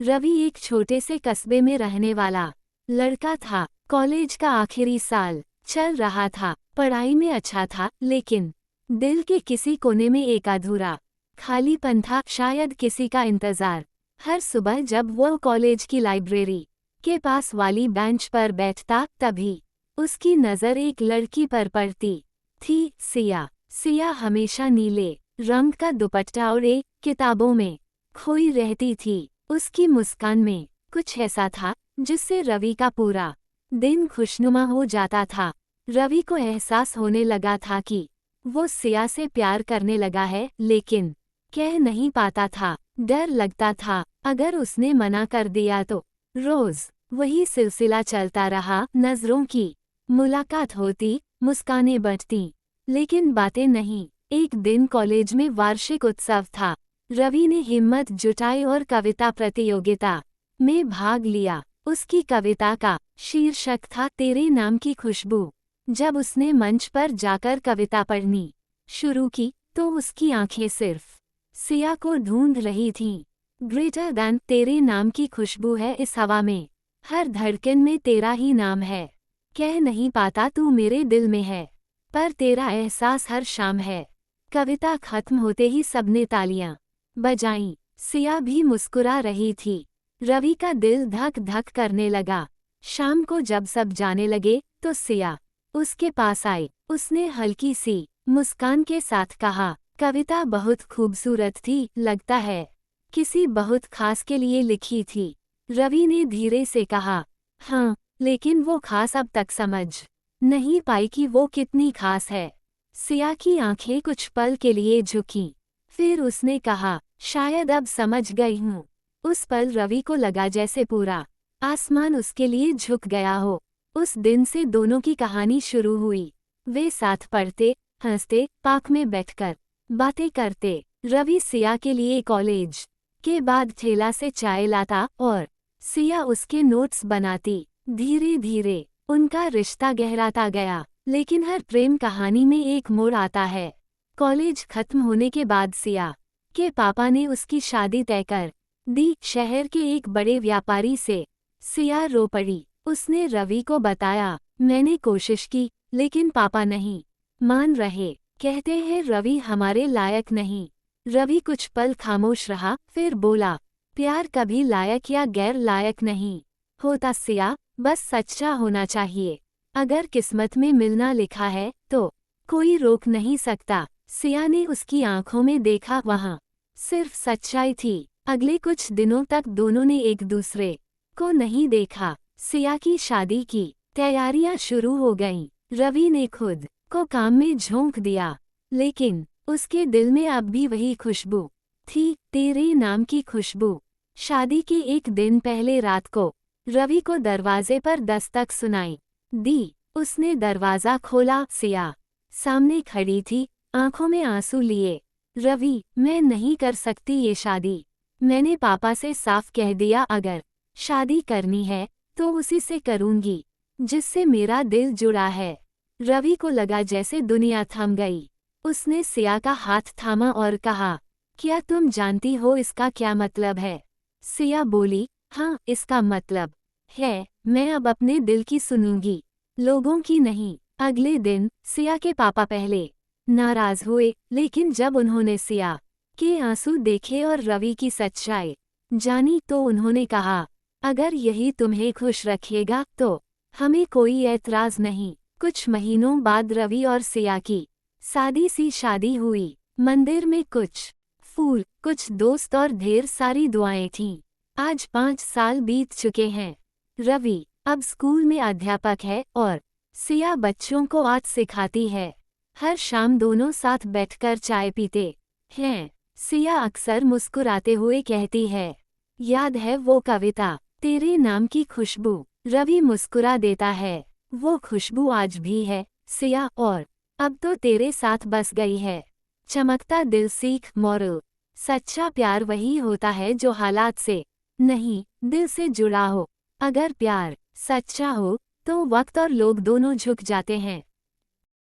रवि एक छोटे से कस्बे में रहने वाला लड़का था। कॉलेज का आखिरी साल चल रहा था। पढ़ाई में अच्छा था, लेकिन दिल के किसी कोने में एक अधूरा खालीपन था, शायद किसी का इंतजार। हर सुबह जब वो कॉलेज की लाइब्रेरी के पास वाली बेंच पर बैठता, तभी उसकी नज़र एक लड़की पर पड़ती थी, सिया। सिया हमेशा नीले रंग का दुपट्टा और एक किताबों में खोई रहती थी। उसकी मुस्कान में कुछ ऐसा था जिससे रवि का पूरा दिन खुशनुमा हो जाता था। रवि को एहसास होने लगा था कि वो सिया से प्यार करने लगा है, लेकिन कह नहीं पाता था। डर लगता था अगर उसने मना कर दिया तो। रोज वही सिलसिला चलता रहा। नजरों की मुलाकात होती, मुस्कानें बढ़ती, लेकिन बातें नहीं। एक दिन कॉलेज में वार्षिक उत्सव था। रवि ने हिम्मत जुटाई और कविता प्रतियोगिता में भाग लिया। उसकी कविता का शीर्षक था तेरे नाम की खुशबू। जब उसने मंच पर जाकर कविता पढ़नी शुरू की तो उसकी आंखें सिर्फ सिया को ढूंढ रही थीं। ग्रेटर दैन तेरे नाम की खुशबू है इस हवा में, हर धड़कन में तेरा ही नाम है। कह नहीं पाता तू मेरे दिल में है, पर तेरा एहसास हर शाम है। कविता खत्म होते ही सबने तालियां बजाईं। सिया भी मुस्कुरा रही थी। रवि का दिल धक धक करने लगा। शाम को जब सब जाने लगे तो सिया उसके पास आई। उसने हल्की सी मुस्कान के साथ कहा, कविता बहुत खूबसूरत थी, लगता है किसी बहुत खास के लिए लिखी थी। रवि ने धीरे से कहा, हाँ, लेकिन वो खास अब तक समझ नहीं पाई कि वो कितनी खास है। सिया की आंखें कुछ पल के लिए झुकीं। फिर उसने कहा, शायद अब समझ गई हूँ। उस पल रवि को लगा जैसे पूरा आसमान उसके लिए झुक गया हो। उस दिन से दोनों की कहानी शुरू हुई। वे साथ पढ़ते, हंसते, पार्क में बैठकर बातें करते। रवि सिया के लिए कॉलेज के बाद ठेला से चाय लाता और सिया उसके नोट्स बनाती। धीरे धीरे उनका रिश्ता गहराता गया। लेकिन हर प्रेम कहानी में एक मोड़ आता है। कॉलेज खत्म होने के बाद सिया के पापा ने उसकी शादी तय कर दी, शहर के एक बड़े व्यापारी से। सिया रो पड़ी। उसने रवि को बताया, मैंने कोशिश की, लेकिन पापा नहीं मान रहे। कहते हैं रवि हमारे लायक नहीं। रवि कुछ पल खामोश रहा, फिर बोला, प्यार कभी लायक या गैर लायक नहीं होता सिया, बस सच्चा होना चाहिए। अगर किस्मत में मिलना लिखा है तो कोई रोक नहीं सकता। सिया ने उसकी आंखों में देखा, वहाँ सिर्फ सच्चाई थी। अगले कुछ दिनों तक दोनों ने एक दूसरे को नहीं देखा। सिया की शादी की तैयारियां शुरू हो गईं। रवि ने खुद को काम में झोंक दिया, लेकिन उसके दिल में अब भी वही खुशबू थी, तेरे नाम की खुशबू। शादी के एक दिन पहले रात को रवि को दरवाजे पर दस्तक सुनाई दी। उसने दरवाजा खोला। सिया सामने खड़ी थी, आंखों में आंसू लिए। रवि, मैं नहीं कर सकती ये शादी। मैंने पापा से साफ कह दिया, अगर शादी करनी है तो उसी से करूंगी जिससे मेरा दिल जुड़ा है। रवि को लगा जैसे दुनिया थम गई। उसने सिया का हाथ थामा और कहा, क्या तुम जानती हो इसका क्या मतलब है? सिया बोली, हाँ, इसका मतलब है मैं अब अपने दिल की सुनूंगी, लोगों की नहीं। अगले दिन सिया के पापा पहले नाराज हुए, लेकिन जब उन्होंने सिया के आंसू देखे और रवि की सच्चाई जानी तो उन्होंने कहा, अगर यही तुम्हें खुश रखेगा तो हमें कोई ऐतराज नहीं। कुछ महीनों बाद रवि और सिया की सादी सी शादी हुई। मंदिर में कुछ फूल, कुछ दोस्त और ढेर सारी दुआएं थीं। आज 5 साल बीत चुके हैं। रवि अब स्कूल में अध्यापक है और सिया बच्चों को आर्ट सिखाती है। हर शाम दोनों साथ बैठकर चाय पीते हैं। सिया अक्सर मुस्कुराते हुए कहती है, याद है वो कविता, तेरे नाम की खुशबू? रवि मुस्कुरा देता है, वो खुशबू आज भी है सिया, और अब तो तेरे साथ बस गई है। चमकता दिल सीख मॉरल, सच्चा प्यार वही होता है जो हालात से नहीं, दिल से जुड़ा हो। अगर प्यार सच्चा हो तो वक्त और लोग दोनों झुक जाते हैं।